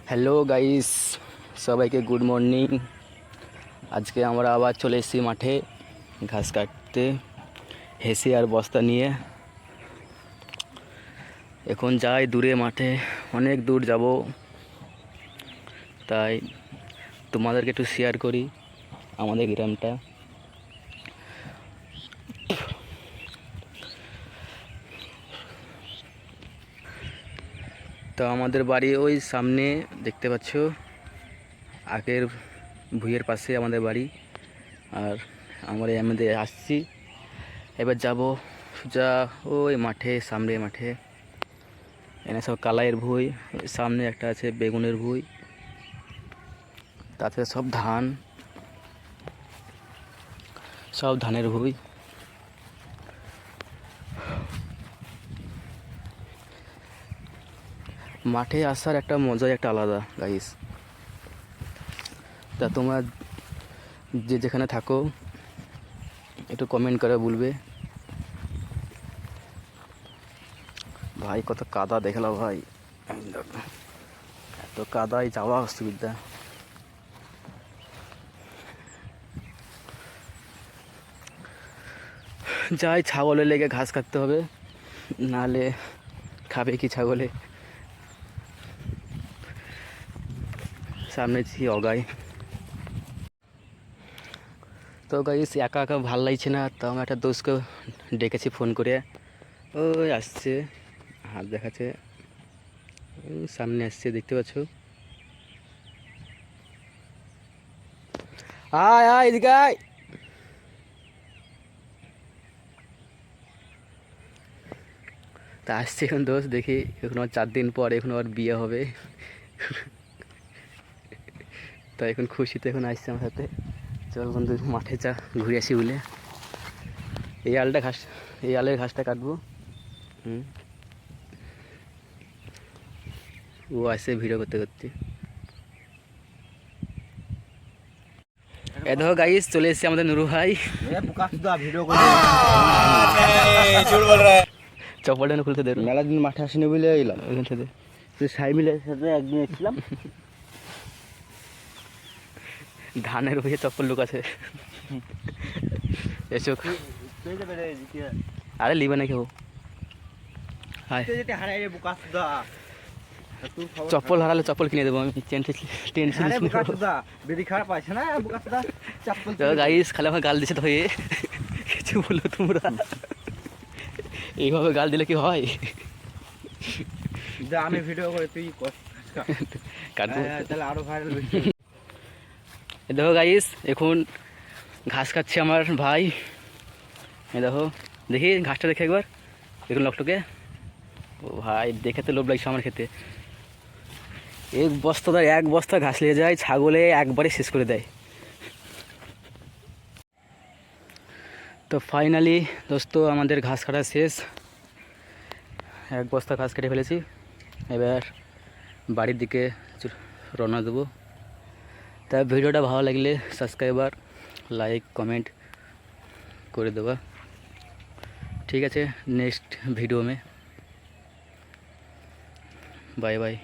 Hello guys, সবাইকে good morning. আজকে আমরা আবার চলে এসেছি মাঠে ঘাস কাটতে, হেসে আর বস্তা নিয়ে। এখন যাই দূরে মাঠে, অনেক দূর যাব, তাই তোমাদেরকে একটু শেয়ার করি আমাদের গ্রামটা। তো আমাদের বাড়ি ওই সামনে দেখতে পাচ্ছ, আগের ভুঁইয়ের পাশে আমাদের বাড়ি। আর আমরা আমাদের আসছি, এবার যাব সোজা ওই মাঠে, সামনে মাঠে। এখানে সব কালাইয়ের ভুঁই, সামনে একটা আছে বেগুনের ভুঁই, তাতে সব ধান, সব ধানের ভুঁই। মাঠে আসার একটা মজাই একটা আলাদা গাইস। তা তোমরা যে যেখানে থাকো একটু কমেন্ট করে বলবে। ভাই কত কাদা দেখলাম ভাই, এত কাদায় যাওয়া অসুবিধা। যাই, ছাগলের লেগে ঘাস কাটতে হবে, নাহলে খাবে কি ছাগলে। সামনে ছি অগাই। তো গাইস একা একা ভাল লাগছে না, তো আমি একটা দোস্তকে ডেকেছি ফোন করে। ওই আসছে, হাত দেখাচ্ছে, সামনে আসছে দেখতে পাচ্ছ। আয় আয় এদিকে আয়। তা আসছে এখন দোস্ত, দেখি এখন আর 4 দিন পর এখন আর বিয়ে হবে। তো এখন খুশিতে এখন আসছে আমার সাথে। চল বন্ধু মাঠে চা ঘুরে আসি বলে। এই আলটা ঘাস, এই আলের ঘাসটা কাটবো। ও আসছে ভিডিও করতে করতে। এ দেখো গাইস, চলে এসেছে আমাদের নুরু ভাই। চপ্পলটা খুলতে দে, মেলা দিন মাঠে আসিনি বলে এলাম। ওইখান থেকে সাই মিলের সাথে একদিন এসেছিলাম। ধানের ভুঁইয়ে চপ্পল লুক আছে। এসো। আরে লিবে না কেউ। হাই, চপ্পল হারালে চপ্পল কিনে দেবো আমি। গাইস খালি আমার গাল দিছে তো হয়ে কিছু বলো তোমরা। এইভাবে গাল দিলে কি হয়? আমি ভিডিও করে তুই কাটবো তাহলে আরো ভাইরাল। দেখো গাইস, এখন ঘাস খাচ্ছে আমার ভাই। এই দেখো, দেখি ঘাসটা দেখে একবার, দেখুন লোকটাকে। ও ভাই, দেখে তো লোভ লাগছে আমার খেতে। এক বস্তা ঘাস নিয়ে যায়, ছাগলে একবারে শেষ করে দেয়। তো ফাইনালি দোস্ত আমাদের ঘাস কাটা শেষ, এক বস্তা ঘাস কেটে ফেলেছি। এবার বাড়ির দিকে রওনা দেবো। তা ভিডিওটা ভালো লাগলে সাবস্ক্রাইবার, লাইক, কমেंट করে দেবা। ঠিক আছে, নেক্সট ভিডিও में बाय बाय।